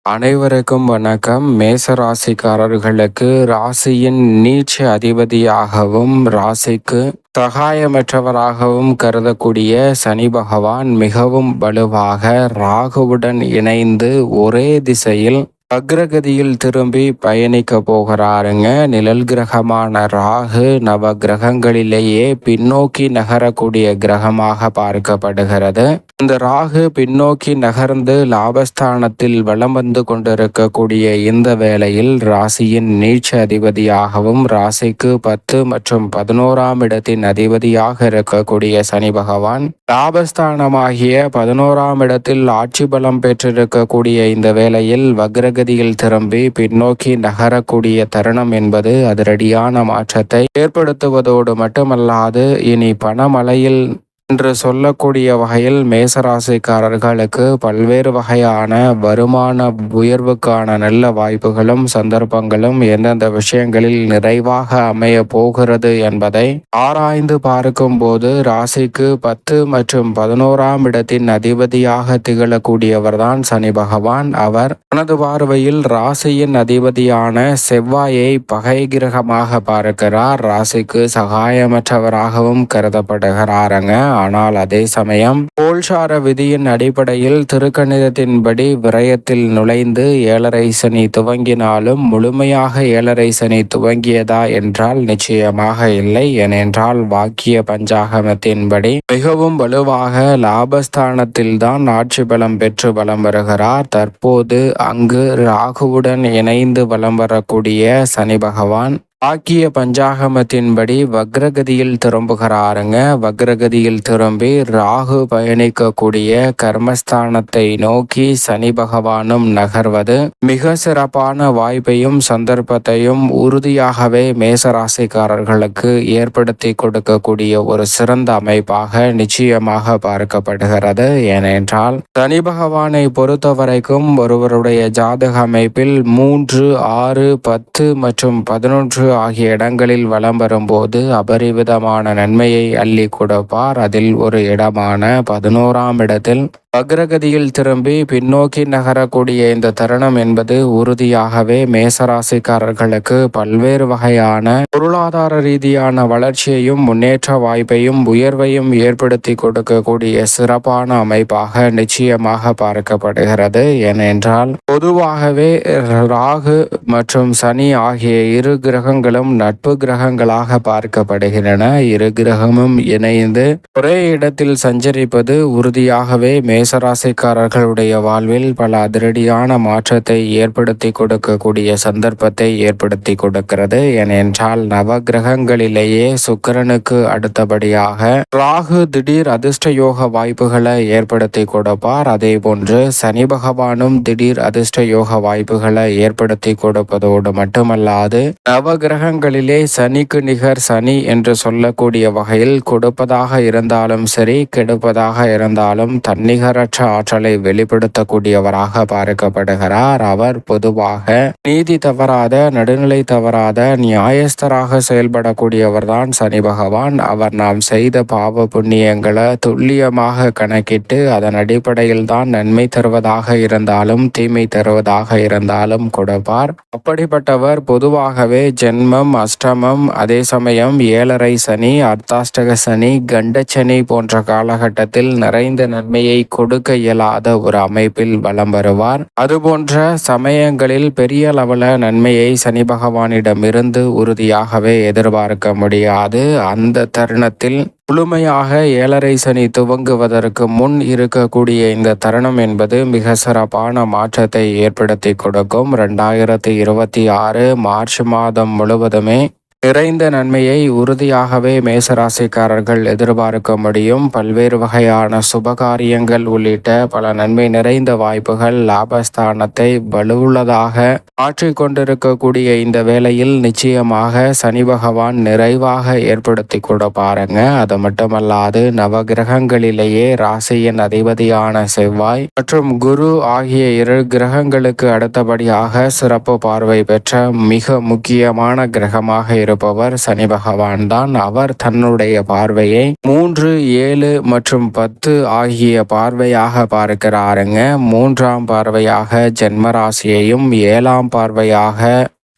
அனைவருக்கும் வணக்கம். மேச ராசிக்காரர்களுக்கு ராசியின் நீட்சி அதிபதியாகவும் ராசிக்கு சகாயமற்றவராகவும் கருதக்கூடிய சனி பகவான் மிகவும் வலுவாக ராகுவுடன் இணைந்து ஒரே திசையில் வக்ரகதியில் திரும்பி பயணிக்க போகிறாருங்க. நிழல் கிரகமான ராகு நவ கிரகங்களிலேயே பின்னோக்கி நகரக்கூடிய கிரகமாக பார்க்கப்படுகிறது. இந்த ராகு பின்னோக்கி நகர்ந்து லாபஸ்தானத்தில் வலம் வந்து கொண்டிருக்கக்கூடிய இந்த வேளையில் ராசியின் நீட்ச அதிபதியாகவும் ராசிக்கு 10 மற்றும் 11ஆம் இடத்தின் அதிபதியாக இருக்கக்கூடிய சனி பகவான் லாபஸ்தானமாகிய 11ஆம் இடத்தில் ஆட்சி பலம் பெற்றிருக்கக்கூடிய இந்த வேளையில் வக்ரகதியில் திரும்பி பின்னோக்கி நகரக்கூடிய தருணம் என்பது அதிரடியான மாற்றத்தை ஏற்படுத்துவதோடு மட்டுமல்லாது இனி பணமழையில் என்று சொல்லக்கூடிய வகையில் மேசராசிக்காரர்களுக்கு பல்வேறு வகையான வருமான உயர்வுக்கான நல்ல வாய்ப்புகளும் சந்தர்ப்பங்களும் எந்தெந்த விஷயங்களில் நிறைவாக அமைய போகிறது என்பதை ஆராய்ந்து பார்க்கும் போது ராசிக்கு 10 மற்றும் 11ஆம் இடத்தின் அதிபதியாக திகழக்கூடியவர்தான் சனி பகவான். அவர் தனது பார்வையில் ராசியின் அதிபதியான செவ்வாயை பகை கிரகமாக பார்க்கிறார். ராசிக்கு சகாயமற்றவராகவும் கருதப்படுகிறாருங்க. ஆனால் அதே சமயம் கோல்சார விதியின் அடிப்படையில் திருக்கணிதத்தின்படி விரயத்தில் நுழைந்து 7.5 சனி துவங்கினாலும் முழுமையாக 7.5 சனி துவங்கியதா என்றால் நிச்சயமாக இல்லை. ஏனென்றால் வாக்கிய பஞ்சாகமத்தின்படி மிகவும் வலுவாக லாபஸ்தானத்தில் தான் ஆட்சி பலம் பெற்று வலம் வருகிறார். தற்போது அங்கு ராகுவுடன் இணைந்து வலம் வரக்கூடிய சனி பகவான் வாக்கிய பஞ்சாகமத்தின்படி வக்ரகதியில் திரும்புகிறாருங்க. வக்ரகதியில் திரும்பி ராகு பயணிக்கக்கூடிய கர்மஸ்தானத்தை நோக்கி சனி பகவானும் நகர்வது மிக சிறப்பான வாய்ப்பையும் சந்தர்ப்பத்தையும் உறுதியாகவே மேசராசிக்காரர்களுக்கு ஏற்படுத்தி கொடுக்கக்கூடிய ஒரு சிறந்த அமைப்பாக நிச்சயமாக பார்க்கப்படுகிறது. ஏனென்றால் சனி பகவானை பொறுத்த வரைக்கும் ஒருவருடைய ஜாதக அமைப்பில் 3, 6, 10 மற்றும் 11 ஆகிய இடங்களில் வலம் வரும்போது அபரிவிதமான நன்மையை அள்ளி கொடுப்பார். அதில் ஒரு இடமான 11ஆம் இடத்தில் வக்ரகதியில் திரும்பி பின்னோக்கி நகரக்கூடிய இந்த தருணம் என்பது உறுதியாகவே மேசராசிக்காரர்களுக்கு பல்வேறு வகையான பொருளாதார ரீதியான வளர்ச்சியையும் முன்னேற்ற வாய்ப்பையும் உயர்வையும் ஏற்படுத்தி கொடுக்கக்கூடிய சிறப்பான அமைப்பாக நிச்சயமாக பார்க்கப்படுகிறது. ஏனென்றால் பொதுவாகவே ராகு மற்றும் சனி ஆகிய இரு கிரகங்களும் நட்பு கிரகங்களாக பார்க்கப்படுகின்றன. இரு கிரகமும் இணைந்து ஒரே இடத்தில் சஞ்சரிப்பது உறுதியாகவே மேசராசிக்காரர்களுடைய வாழ்வில் பல அதிரடியான மாற்றத்தை ஏற்படுத்தி கொடுக்கக்கூடிய சந்தர்ப்பத்தை ஏற்படுத்தி கொடுக்கிறது. ஏனென்றால் நவ கிரகங்களிலேயே சுக்கிரனுக்கு அடுத்தபடியாக ராகு திடீர் அதிர்ஷ்ட யோக வாய்ப்புகளை ஏற்படுத்தி கொடுப்பார். அதே போன்று சனி பகவானும் திடீர் அதிர்ஷ்ட யோக வாய்ப்புகளை ஏற்படுத்தி கொடுப்பதோடு மட்டுமல்லாது நவ கிரகங்களிலே சனிக்கு நிகர் சனி என்று சொல்லக்கூடிய வகையில் கொடுப்பதாக இருந்தாலும் சரி கெடுப்பதாக இருந்தாலும் தன்னிகரற்ற ஆற்றலை வெளிப்படுத்தக்கூடியவராக பார்க்கப்படுகிறார். அவர் பொதுவாக நீதி தவறாத நடுநிலை தவறாத நியாயஸ்தராக செயல்படக்கூடியவர் தான் சனி பகவான். அவர் நாம் செய்த பாவ புண்ணியங்களை துல்லியமாக கணக்கிட்டு அதன் அடிப்படையில் தான் நன்மை தருவதாக இருந்தாலும் தீமை தருவதாக இருந்தாலும் கொடுப்பார். அப்படிப்பட்டவர் பொதுவாகவே ஜென்மம் அஷ்டமம் அதே சமயம் 7.5 சனி அர்த்தாஷ்டக சனி கண்டச்சனி போன்ற காலகட்டத்தில் நிறைந்த நன்மையை கொடுக்க இயலாத ஒரு அமைப்பில் வலம் வருவார். அதுபோன்ற சமயங்களில் பெரிய அளவில் நன்மையை சனி பகவானிடமிருந்து உறுதியாகவே எதிர்பார்க்க முடியாது. அந்த தருணத்தில் முழுமையாக 7.5 சனி துவங்குவதற்கு முன் இருக்கக்கூடிய இந்த தருணம் என்பது மிக சிறப்பான மாற்றத்தை ஏற்படுத்தி கொடுக்கும். 2026 மார்ச் மாதம் முழுவதுமே நிறைந்த நன்மையை உறுதியாகவே மேசராசிக்காரர்கள் எதிர்பார்க்க முடியும். பல்வேறு வகையான சுபகாரியங்கள் உள்ளிட்ட பல நன்மை நிறைந்த வாய்ப்புகள் லாபஸ்தானத்தை வலுவுள்ளதாக மாற்றிக்கொண்டிருக்கக்கூடிய இந்த வேளையில் நிச்சயமாக சனி பகவான் நிறைவாக ஏற்படுத்தி கொடுப்பாருங்க. அது மட்டுமல்லாது நவ கிரகங்களிலேயே ராசியின் அதிபதியான செவ்வாய் மற்றும் குரு ஆகிய 2 கிரகங்களுக்கு அடுத்தபடியாக சிறப்பு பார்வை பெற்ற மிக முக்கியமான கிரகமாக இருக்கும் இருப்பவர் சனி பகவான் தான். அவர் தன்னுடைய பார்வையை 3, 7 மற்றும் 10 ஆகிய பார்வையாக பார்க்கிறாருங்க. 3ஆம் பார்வையாக ஜென்மராசியையும் 7ஆம் பார்வையாக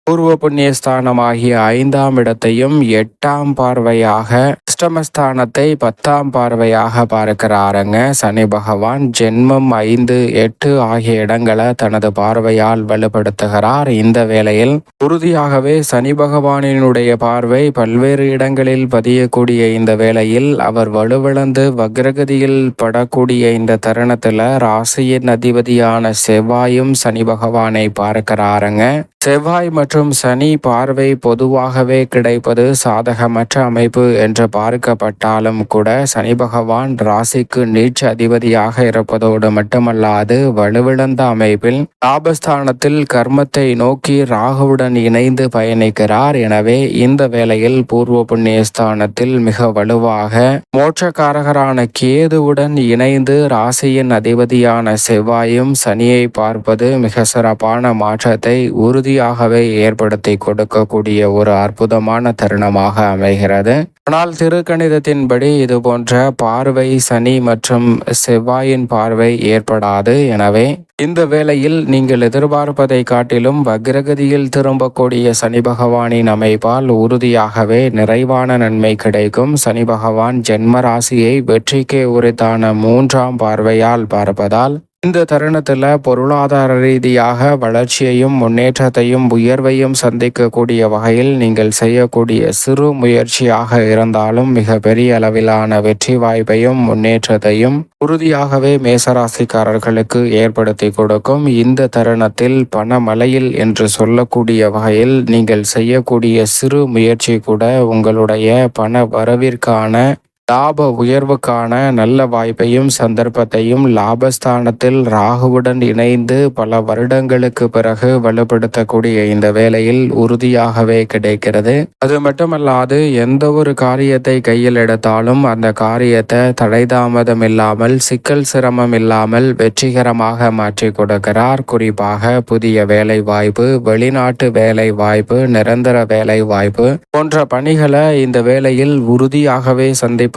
பூர்வ புண்ணியஸ்தானமாகிய 5ஆம் இடத்தையும் 8ஆம் பார்வையாக அஷ்டமஸ்தானத்தை 10ஆம் பார்வையாக பார்க்கிறாருங்க. சனி பகவான் ஜென்மம் 5, 8 ஆகிய இடங்களை தனது பார்வையால் வலுப்படுத்துகிறார். இந்த வேளையில் உறுதியாகவே சனி பகவானினுடைய பார்வை பல்வேறு இடங்களில் பதியக்கூடிய இந்த வேளையில் அவர் வலுவிழந்து வக்ரகதியில் படக்கூடிய இந்த தருணத்துல ராசியின் அதிபதியான செவ்வாயும் சனி பகவானை பார்க்கிறாருங்க. செவ்வாய் மற்றும் சனி பார்வை பொதுவாகவே கிடைப்பது சாதகமற்ற அமைப்பு என்று பார்க்கப்பட்டாலும் கூட சனி பகவான் ராசிக்கு நீட்ச அதிபதியாக இருப்பதோடு மட்டுமல்லாது வலுவிழந்த அமைப்பில் லாபஸ்தானத்தில் கர்மத்தை நோக்கி ராகுவுடன் இணைந்து பயணிக்கிறார். எனவே இந்த வேளையில் பூர்வ புண்ணியஸ்தானத்தில் மிக வலுவாக மோட்சக்காரகரான கேதுவுடன் இணைந்து ராசியின் அதிபதியான செவ்வாயும் சனியை பார்ப்பது மிக சிறப்பான மாற்றத்தை உறுதியாகவே ஏற்படுத்தி கொடுக்கக்கூடிய ஒரு அற்புதமான தருணமாக அமைகிறது. ஆனால் திருக்கணிதத்தின்படி இது போன்ற பார்வை சனி மற்றும் செவ்வாயின் பார்வை ஏற்படாது. எனவே இந்த வேளையில் நீங்கள் எதிர்பார்ப்பதை காட்டிலும் வக்ரகதியில் திரும்பக்கூடிய சனி பகவானின் அமைப்பால் உறுதியாகவே நிறைவான நன்மை கிடைக்கும். சனி பகவான் ஜென்ம ராசியை வெற்றிக்கு உரித்தான 3ஆம் பார்வையால் பார்ப்பதால் இந்த தருணத்தில் பொருளாதார ரீதியாக வளர்ச்சியையும் முன்னேற்றத்தையும் உயர்வையும் சந்திக்கக்கூடிய வகையில் நீங்கள் செய்யக்கூடிய சிறு முயற்சியாக இருந்தாலும் மிக பெரிய அளவிலான வெற்றி வாய்ப்பையும் முன்னேற்றத்தையும் உறுதியாகவே மேசராசிக்காரர்களுக்கு ஏற்படுத்தி கொடுக்கும். இந்த தருணத்தில் பணமழையில் என்று சொல்லக்கூடிய வகையில் நீங்கள் செய்யக்கூடிய சிறு முயற்சி கூட உங்களுடைய பண வரவிற்கான லாப உயர்வுக்கான நல்ல வாய்ப்பையும் சந்தர்ப்பத்தையும் லாபஸ்தானத்தில் ராகுவுடன் இணைந்து பல வருடங்களுக்கு பிறகு வலுப்படுத்தக்கூடிய இந்த வேளையில் உறுதியாகவே கிடைக்கிறது. அது மட்டுமல்லாது எந்த ஒரு காரியத்தை கையில் எடுத்தாலும் அந்த காரியத்தை தடைதாமதம் இல்லாமல் சிக்கல் சிரமம் இல்லாமல் வெற்றிகரமாக மாற்றி கொடுக்கிறார். குறிப்பாக புதிய வேலை வாய்ப்பு, வெளிநாட்டு வேலை வாய்ப்பு, நிரந்தர வேலை வாய்ப்பு போன்ற பணிகளை இந்த வேளையில் உறுதியாகவே சந்திப்பதற்கான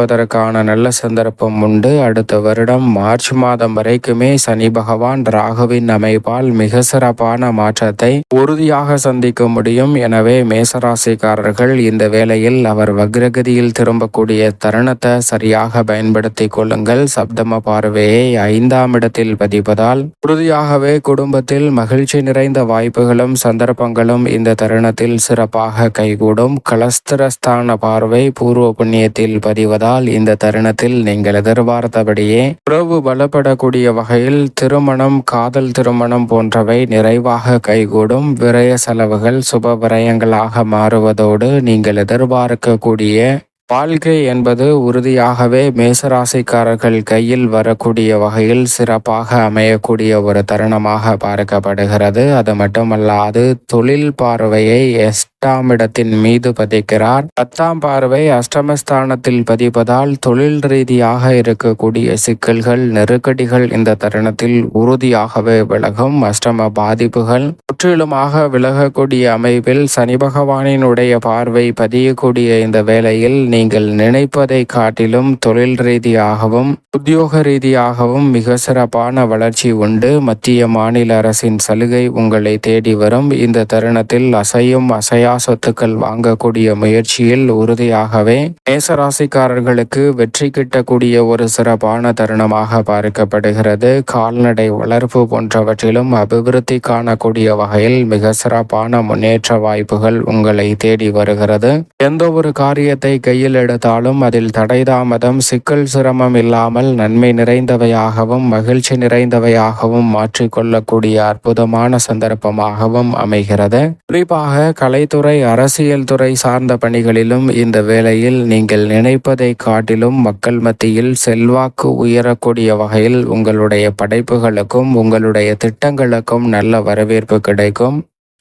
நல்ல சந்தர்ப்பம் உண்டு. அடுத்த வருடம் மார்ச் மாதம் வரைக்குமே சனி பகவான் ராகுவின் அமைப்பால் மிக சிறப்பான மாற்றத்தை உறுதியாக சந்திக்க முடியும். எனவே மேசராசிக்காரர்கள் இந்த வேளையில் அவர் வக்ரகதியில் திரும்பக்கூடிய தருணத்தை சரியாக பயன்படுத்திக் கொள்ளுங்கள். சப்தம பார்வையை 5ஆம் இடத்தில் பதிப்பதால் உறுதியாகவே குடும்பத்தில் மகிழ்ச்சி நிறைந்த வாய்ப்புகளும் சந்தர்ப்பங்களும் இந்த தருணத்தில் சிறப்பாக கைகூடும். கலஸ்திரஸ்தான பார்வை பூர்வ புண்ணியத்தில் பதிவதால் இந்த தருணத்தில் நீங்கள் எதிர்பார்த்தபடியே உறவு பலப்படக்கூடிய வகையில் திருமணம், காதல் திருமணம் போன்றவை நிறைவாக கைகூடும். விரய செலவுகள் சுப விரயங்களாக மாறுவதோடு நீங்கள் எதிர்பார்க்கக்கூடிய வாழ்க்கை என்பது உறுதியாகவே மேசராசிக்காரர்கள் கையில் வரக்கூடிய வகையில் சிறப்பாக அமையக்கூடிய ஒரு தருணமாக பார்க்கப்படுகிறது. அது மட்டுமல்லாது தொழில் பார்வையை 8ஆம் இடத்தின் மீது பதிக்கிறார். 10ஆம் பார்வை அஷ்டமஸ்தானத்தில் பதிப்பதால் தொழில் ரீதியாக இருக்கக்கூடிய சிக்கல்கள், நெருக்கடிகள் இந்த தருணத்தில் உறுதியாகவே விலகும். அஷ்டம பாதிப்புகள் முற்றிலுமாக விலகக்கூடிய அமைப்பில் சனி பகவானினுடைய பார்வை பதியக்கூடிய இந்த வேளையில் நீங்கள் நினைப்பதை காட்டிலும் தொழில் ரீதியாகவும் உத்தியோக ரீதியாகவும் மிக சிறப்பான வளர்ச்சி உண்டு. மத்திய மாநில அரசின் சலுகை உங்களை தேடி வரும். இந்த தருணத்தில் அசையும் அசையா சொத்துக்கள் வாங்கக்கூடிய முயற்சியில் உறுதியாகவே மேசராசிக்காரர்களுக்கு வெற்றி கிட்டக்கூடிய ஒரு சிறப்பான தருணமாக பார்க்கப்படுகிறது. கால்நடை வளர்ப்பு போன்றவற்றிலும் அபிவிருத்தி காணக்கூடிய வகையில் மிக சிறப்பான முன்னேற்ற வாய்ப்புகள் உங்களை தேடி வருகிறது. எந்த ஒரு காரியத்தை கையில் எடுத்தாலும் அதில் தடைதாமதம், சிக்கல் சிரமம் இல்லாமல் நன்மை நிறைந்தவையாகவும் மகிழ்ச்சி நிறைந்தவையாகவும் மாற்றிக்கொள்ளக்கூடிய அற்புதமான சந்தர்ப்பமாகவும் அமைகிறது. குறிப்பாக கலைத்துறை, அரசியல் துறை சார்ந்த பணிகளிலும் இந்த வேளையில் நீங்கள் நினைப்பதை காட்டிலும் மக்கள் மத்தியில் செல்வாக்கு உயரக்கூடிய வகையில் உங்களுடைய படைப்புகளுக்கும் உங்களுடைய திட்டங்களுக்கும் நல்ல வரவேற்பு கிடைக்கும்.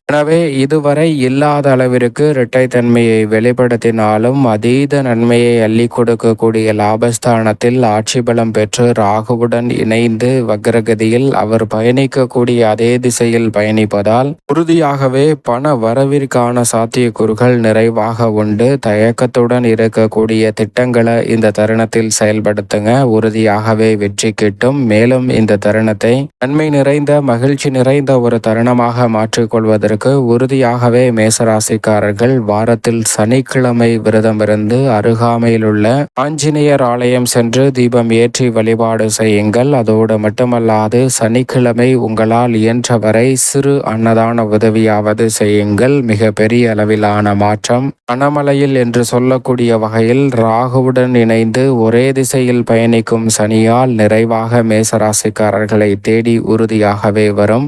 எனவே இதுவரை இல்லாத அளவிற்கு இரட்டைத்தன்மையை வெளிப்படுத்தினாலும் அதீத நன்மையை அள்ளி கொடுக்கக்கூடிய லாபஸ்தானத்தில் ஆட்சி பலம் பெற்று ராகுவுடன் இணைந்து வக்ரகதியில் அவர் பயணிக்கக்கூடிய அதே திசையில் பயணிப்பதால் உறுதியாகவே பண வரவிற்கான சாத்தியக்கூறுகள் நிறைவாக உண்டு. தயக்கத்துடன் இருக்கக்கூடிய திட்டங்களை இந்த தருணத்தில் செயல்படுத்துங்க, உறுதியாகவே வெற்றி கிட்டும். மேலும் இந்த தருணத்தை நன்மை நிறைந்த மகிழ்ச்சி நிறைந்த ஒரு தருணமாக மாற்றிக்கொள்வதற்கு உறுதியாகவே மேசராசிக்காரர்கள் வாரத்தில் சனிக்கிழமை விரதமிருந்து அருகாமையில் உள்ள ஆஞ்சநேயர் ஆலயம் சென்று தீபம் ஏற்றி வழிபாடு செய்யுங்கள். அதோடு மட்டுமல்லாது சனிக்கிழமை உங்களால் இயன்றவரை சிறு அன்னதான உதவியாவது செய்யுங்கள். மிக பெரிய அளவிலான மாற்றம் பணமலையில் என்று சொல்லக்கூடிய வகையில் ராகுவுடன் இணைந்து ஒரே திசையில் பயணிக்கும் சனியால் நிறைவாக மேசராசிக்காரர்களை தேடி உறுதியாகவே வரும்.